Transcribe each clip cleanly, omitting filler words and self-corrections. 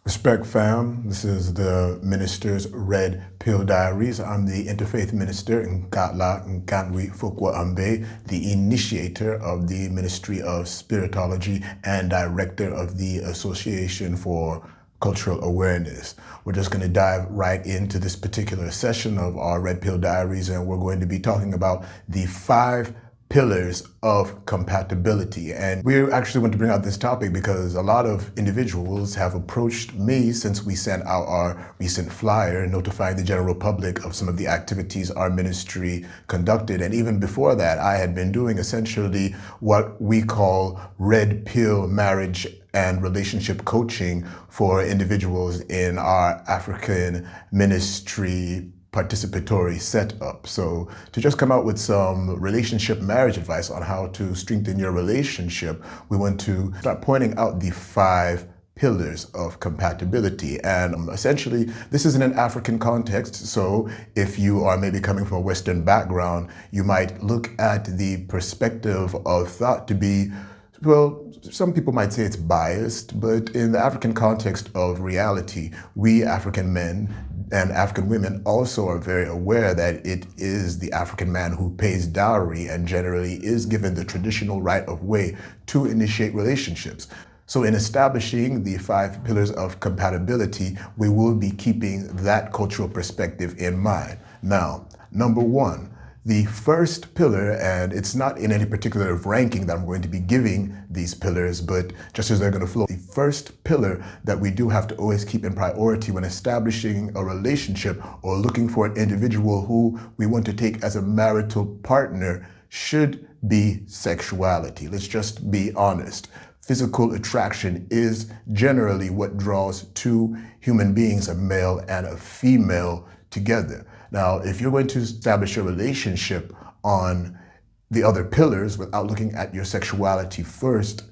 Respect fam, this is the minister's Red Pill Diaries. I'm the interfaith minister Nka'alah, Fonkwa Ambe, the initiator of the Ministry of Spiritology and director of the Association for Cultural Awareness. We're just going to dive right into this particular session of our Red Pill Diaries, and we're going to be talking about the 5 pillars of compatibility. And we actually want to bring out this topic because a lot of individuals have approached me since we sent out our recent flyer notifying the general public of some of the activities our ministry conducted. And even before that, I had been doing essentially what we call red pill marriage and relationship coaching for individuals in our African ministry participatory setup. So to just come out with some relationship marriage advice on how to strengthen your relationship, we want to start pointing out the 5 pillars of compatibility. And essentially, this is in an African context. So if you are maybe coming from a Western background, you might look at the perspective of thought to be, well, some people might say it's biased, but in the African context of reality, we African men and African women also are very aware that it is the African man who pays dowry and generally is given the traditional right of way to initiate relationships. So in establishing the 5 pillars of compatibility, we will be keeping that cultural perspective in mind. Now, number 1, the first pillar, and it's not in any particular ranking that I'm going to be giving these pillars, but just as they're going to flow, the first pillar that we do have to always keep in priority when establishing a relationship or looking for an individual who we want to take as a marital partner should be sexuality. Let's just be honest. Physical attraction is generally what draws 2 human beings, a male and a female, together. Now, if you're going to establish a relationship on the other pillars without looking at your sexuality first,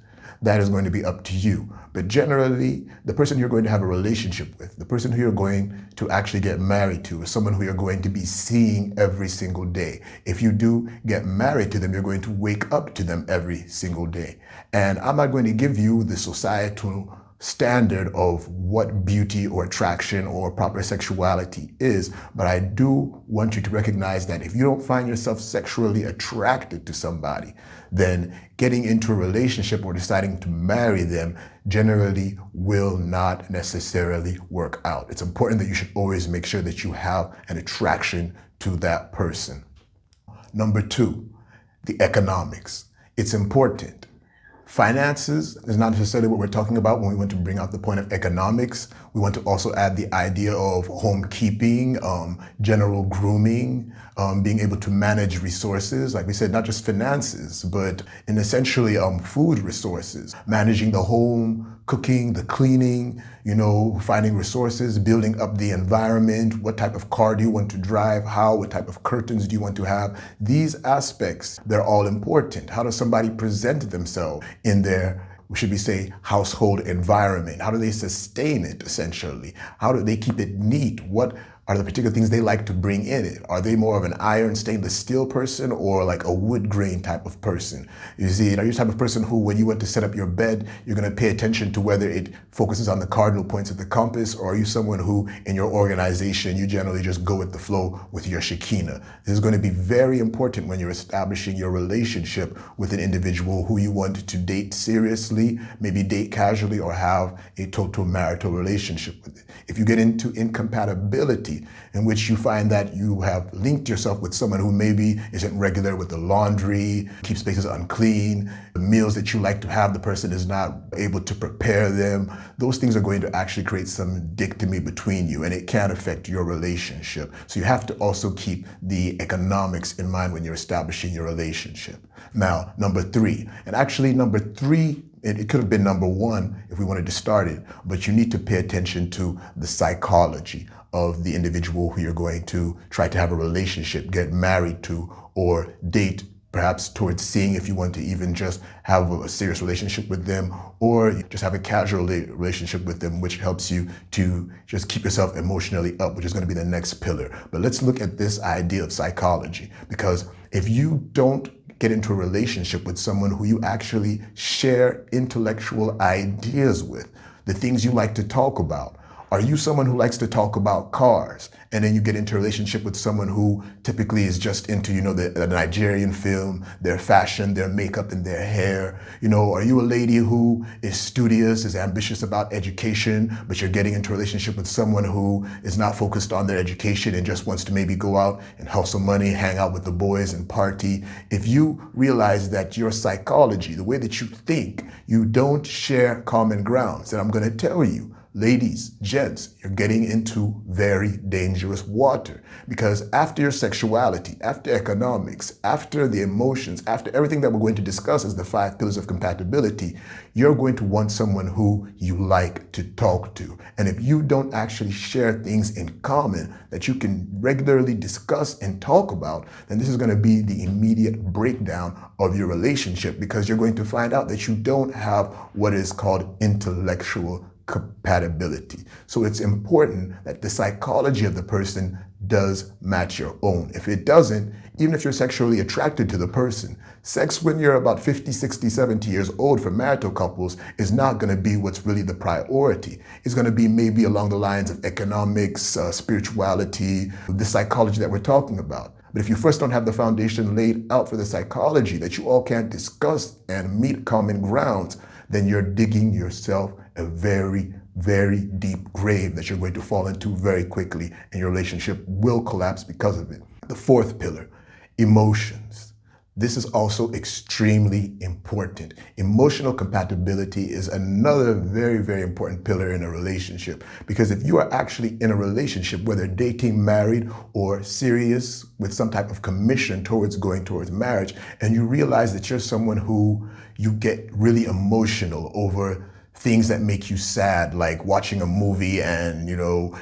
that is going to be up to you. But generally, the person you're going to have a relationship with, the person who you're going to actually get married to, is someone who you're going to be seeing every single day. If you do get married to them, you're going to wake up to them every single day. And I'm not going to give you the societal standard of what beauty or attraction or proper sexuality is, but I do want you to recognize that if you don't find yourself sexually attracted to somebody, then getting into a relationship or deciding to marry them generally will not necessarily work out. It's important that you should always make sure that you have an attraction to that person. Number 2, the economics. It's important. Finances is not necessarily what we're talking about when we want to bring out the point of economics. We want to also add the idea of homekeeping, general grooming, being able to manage resources. Like we said, not just finances, but in essentially food resources, managing the home, cooking, the cleaning, finding resources, building up the environment, what type of car do you want to drive, what type of curtains do you want to have. These aspects, they're all important. How does somebody present themselves in their, should we say, household environment? How do they sustain it, essentially? How do they keep it neat? What are the particular things they like to bring in it? Are they more of an iron stainless steel person or like a wood grain type of person? You see, are you the type of person who, when you want to set up your bed, you're going to pay attention to whether it focuses on the cardinal points of the compass, or are you someone who, in your organization, you generally just go with the flow with your Shekinah? This is going to be very important when you're establishing your relationship with an individual who you want to date seriously, maybe date casually, or have a total marital relationship with it. If you get into incompatibility, in which you find that you have linked yourself with someone who maybe isn't regular with the laundry, keeps spaces unclean, the meals that you like to have, the person is not able to prepare them, those things are going to actually create some dichotomy between you, and it can affect your relationship. So you have to also keep the economics in mind when you're establishing your relationship. Now, number 3, and actually number 3, it could have been number 1 if we wanted to start it, but you need to pay attention to the psychology of the individual who you're going to try to have a relationship, get married to, or date, perhaps towards seeing if you want to even just have a serious relationship with them, or just have a casual relationship with them, which helps you to just keep yourself emotionally up, which is going to be the next pillar. But let's look at this idea of psychology, because if you don't get into a relationship with someone who you actually share intellectual ideas with, the things you like to talk about. Are you someone who likes to talk about cars, and then you get into a relationship with someone who typically is just into, the Nigerian film, their fashion, their makeup, and their hair? Are you a lady who is studious, is ambitious about education, but you're getting into a relationship with someone who is not focused on their education and just wants to maybe go out and hustle money, hang out with the boys and party? If you realize that your psychology, the way that you think, you don't share common grounds, then I'm going to tell you, ladies, gents, you're getting into very dangerous water, because after your sexuality, after economics, after the emotions, after everything that we're going to discuss as the 5 pillars of compatibility, you're going to want someone who you like to talk to. And if you don't actually share things in common that you can regularly discuss and talk about, then this is going to be the immediate breakdown of your relationship, because you're going to find out that you don't have what is called intellectual compatibility. So it's important that the psychology of the person does match your own. If it doesn't, even if you're sexually attracted to the person, sex when you're about 50, 60, 70 years old for marital couples is not going to be what's really the priority. It's going to be maybe along the lines of economics, spirituality, the psychology that we're talking about. But if you first don't have the foundation laid out for the psychology that you all can't discuss and meet common grounds, then you're digging yourself a very, very deep grave that you're going to fall into very quickly, and your relationship will collapse because of it. The 4th pillar, emotions. This is also extremely important. Emotional compatibility is another very, very important pillar in a relationship, because if you are actually in a relationship, whether dating, married, or serious with some type of commission going towards marriage, and you realize that you're someone who you get really emotional over things that make you sad, like watching a movie and,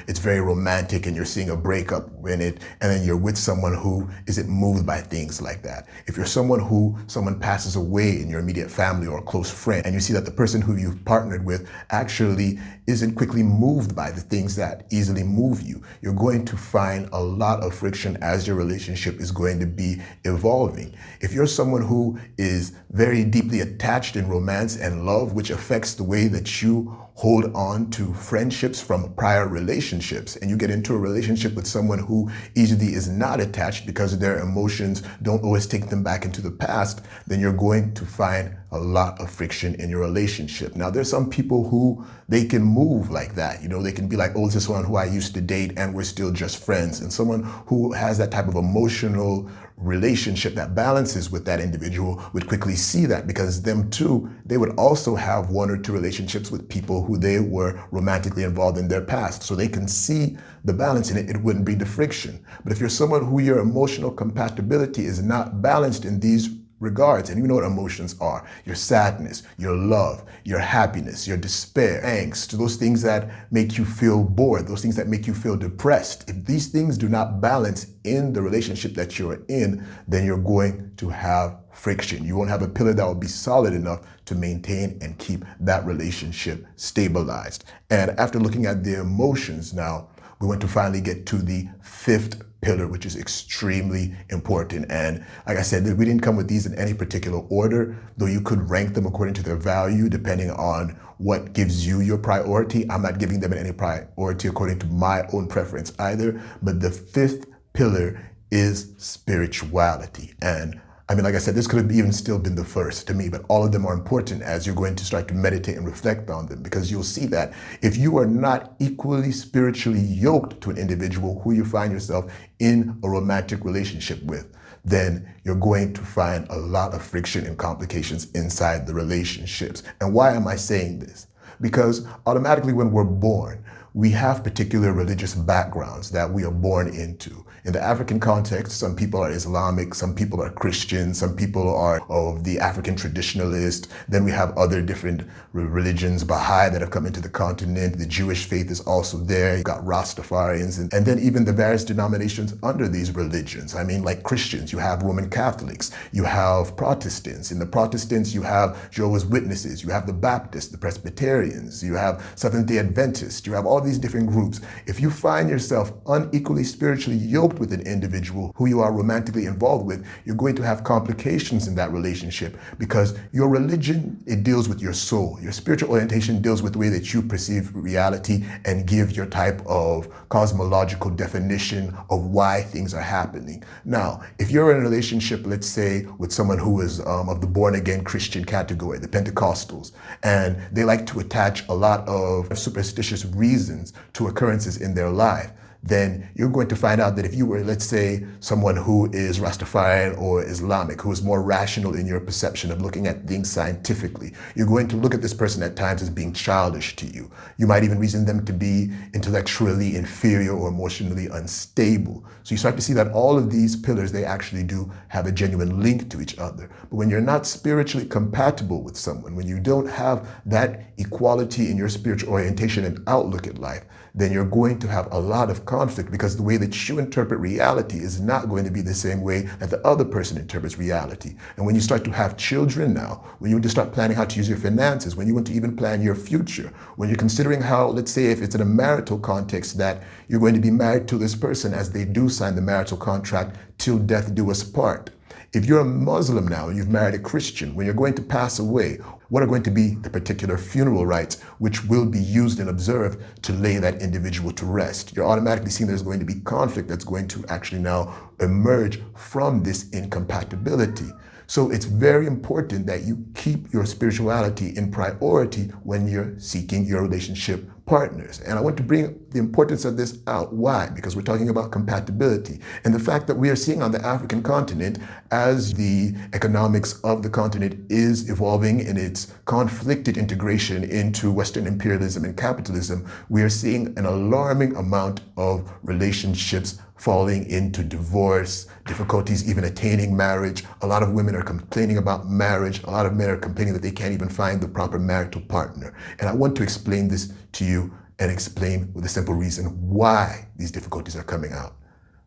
it's very romantic and you're seeing a breakup in it, and then you're with someone who isn't moved by things like that. If you're someone passes away in your immediate family or a close friend, and you see that the person who you've partnered with actually isn't quickly moved by the things that easily move you, you're going to find a lot of friction as your relationship is going to be evolving. If you're someone who is very deeply attached in romance and love, which affects the way that you hold on to friendships from prior relationships, and you get into a relationship with someone who easily is not attached because their emotions don't always take them back into the past, then you're going to find a lot of friction in your relationship. Now, there's some people who they can move like that. They can be like, oh, this is someone who I used to date and we're still just friends. And someone who has that type of emotional relationship that balances with that individual would quickly see that, because them too, they would also have 1 or 2 relationships with people who they were romantically involved in their past. So they can see the balance in it. It wouldn't bring the friction. But if you're someone who your emotional compatibility is not balanced in these regards, and you know what emotions are: your sadness, your love, your happiness, your despair, angst, those things that make you feel bored, those things that make you feel depressed. If these things do not balance in the relationship that you're in, then you're going to have friction. You won't have a pillar that will be solid enough to maintain and keep that relationship stabilized. And after looking at the emotions now, we want to finally get to the 5th pillar, which is extremely important. And like I said, we didn't come with these in any particular order, though you could rank them according to their value, depending on what gives you your priority. I'm not giving them any priority according to my own preference either. But the 5th pillar is spirituality. And I mean, like I said, this could have even still been the first to me, but all of them are important as you're going to start to meditate and reflect on them, because you'll see that if you are not equally spiritually yoked to an individual who you find yourself in a romantic relationship with, then you're going to find a lot of friction and complications inside the relationships. And why am I saying this? Because automatically when we're born, we have particular religious backgrounds that we are born into. In the African context, some people are Islamic, some people are Christian, some people are of the African traditionalist. Then we have other different religions, Baha'i, that have come into the continent. The Jewish faith is also there. You've got Rastafarians, and then even the various denominations under these religions. I mean, like Christians, you have Roman Catholics, you have Protestants. In the Protestants, you have Jehovah's Witnesses, you have the Baptists, the Presbyterians, you have Seventh-day Adventists, you have all these different groups. If you find yourself unequally spiritually yoked with an individual who you are romantically involved with, you're going to have complications in that relationship, because your religion, it deals with your soul. Your spiritual orientation deals with the way that you perceive reality and give your type of cosmological definition of why things are happening. Now, if you're in a relationship, let's say, with someone who is of the born-again Christian category, the Pentecostals, and they like to attach a lot of superstitious reasons to occurrences in their life, then you're going to find out that if you were, let's say, someone who is Rastafarian or Islamic, who is more rational in your perception of looking at things scientifically, you're going to look at this person at times as being childish to you. You might even reason them to be intellectually inferior or emotionally unstable. So you start to see that all of these pillars, they actually do have a genuine link to each other. But when you're not spiritually compatible with someone, when you don't have that equality in your spiritual orientation and outlook at life, then you're going to have a lot of conflict, because the way that you interpret reality is not going to be the same way that the other person interprets reality. And when you start to have children now, when you want to start planning how to use your finances, when you want to even plan your future, when you're considering how, let's say, if it's in a marital context, that you're going to be married to this person as they do sign the marital contract till death do us part. If you're a Muslim now and you've married a Christian, when you're going to pass away, what are going to be the particular funeral rites which will be used and observed to lay that individual to rest? You're automatically seeing there's going to be conflict that's going to actually now emerge from this incompatibility. So it's very important that you keep your spirituality in priority when you're seeking your relationship partners. And I want to bring the importance of this out. Why? Because we're talking about compatibility and the fact that we are seeing on the African continent, as the economics of the continent is evolving in its conflicted integration into Western imperialism and capitalism, we are seeing an alarming amount of relationships falling into divorce, difficulties even attaining marriage. A lot of women are complaining about marriage. A lot of men are complaining that they can't even find the proper marital partner. And I want to explain this to you and explain with a simple reason why these difficulties are coming out.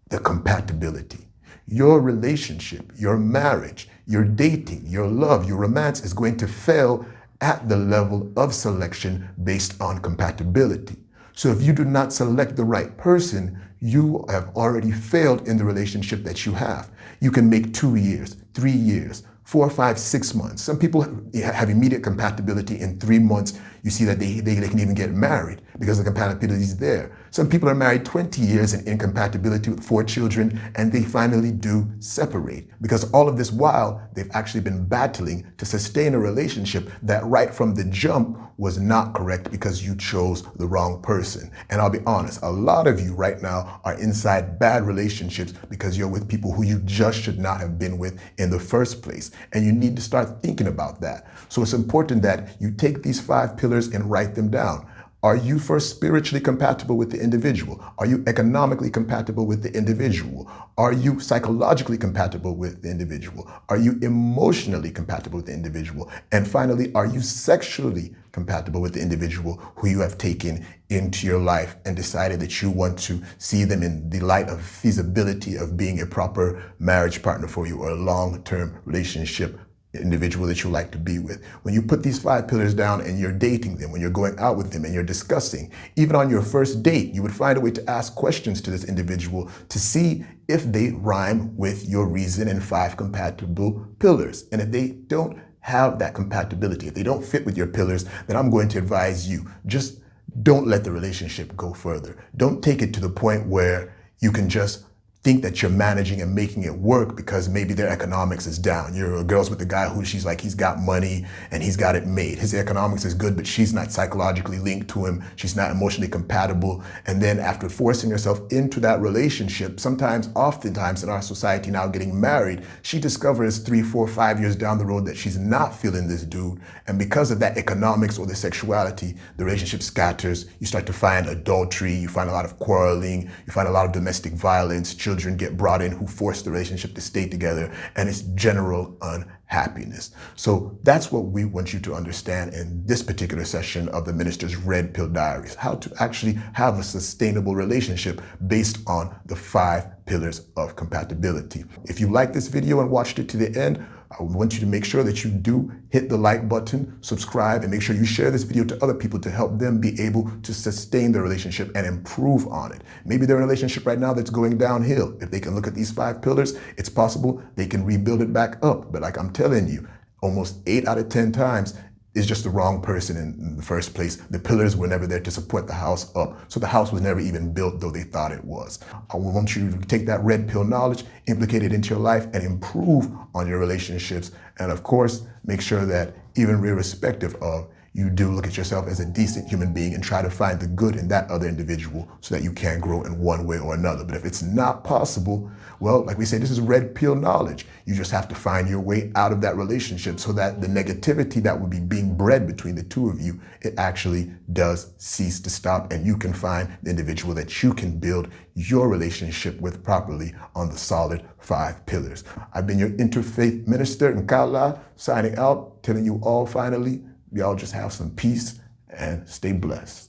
The compatibility. Your relationship, your marriage, your dating, your love, your romance is going to fail at the level of selection based on compatibility. So if you do not select the right person, you have already failed in the relationship that you have. You can make 2 years, 3 years, 4, 5, 6 months. Some people have immediate compatibility in 3 months. You see that they can even get married because the compatibility is there. Some people are married 20 years in incompatibility with 4 children, and they finally do separate, because all of this while they've actually been battling to sustain a relationship that right from the jump was not correct because you chose the wrong person. And I'll be honest, a lot of you right now are inside bad relationships because you're with people who you just should not have been with in the first place. And you need to start thinking about that. So it's important that you take these 5 pillars and write them down. Are you first spiritually compatible with the individual? Are you economically compatible with the individual? Are you psychologically compatible with the individual? Are you emotionally compatible with the individual? And finally, are you sexually compatible with the individual who you have taken into your life and decided that you want to see them in the light of feasibility of being a proper marriage partner for you, or a long-term relationship individual that you like to be with? When you put these 5 pillars down and you're dating them, when you're going out with them and you're discussing, even on your first date, you would find a way to ask questions to this individual to see if they rhyme with your reason and 5 compatible pillars. And if they don't have that compatibility, if they don't fit with your pillars, then I'm going to advise you, just don't let the relationship go further. Don't take it to the point where you can just think that you're managing and making it work because maybe their economics is down. You're girls with a guy who she's like, he's got money and he's got it made. His economics is good, but she's not psychologically linked to him. She's not emotionally compatible. And then after forcing herself into that relationship, oftentimes in our society now, getting married, she discovers 3, 4, 5 years down the road that she's not feeling this dude. And because of that economics or the sexuality, the relationship scatters. You start to find adultery. You find a lot of quarreling. You find a lot of domestic violence. Children get brought in who force the relationship to stay together, and it's general unhappiness. So that's what we want you to understand in this particular session of the Minister's Red Pill Diaries, how to actually have a sustainable relationship based on the 5 pillars of compatibility. If you like this video and watched it to the end, I want you to make sure that you do hit the like button, subscribe, and make sure you share this video to other people to help them be able to sustain their relationship and improve on it. Maybe they're in a relationship right now that's going downhill. If they can look at these 5 pillars, it's possible they can rebuild it back up. But like I'm telling you, almost 8 out of 10 times, is just the wrong person in the first place. The pillars were never there to support the house up. So the house was never even built, though they thought it was. I want you to take that red pill knowledge, implicate it into your life, and improve on your relationships. And of course, make sure that even irrespective of, you do look at yourself as a decent human being and try to find the good in that other individual so that you can grow in one way or another. But if it's not possible, well, like we say, this is red pill knowledge. You just have to find your way out of that relationship so that the negativity that would be being bred between the two of you, it actually does cease to stop, and you can find the individual that you can build your relationship with properly on the solid 5 pillars. I've been your interfaith minister, Nka'alah, signing out, telling you all finally, y'all just have some peace and stay blessed.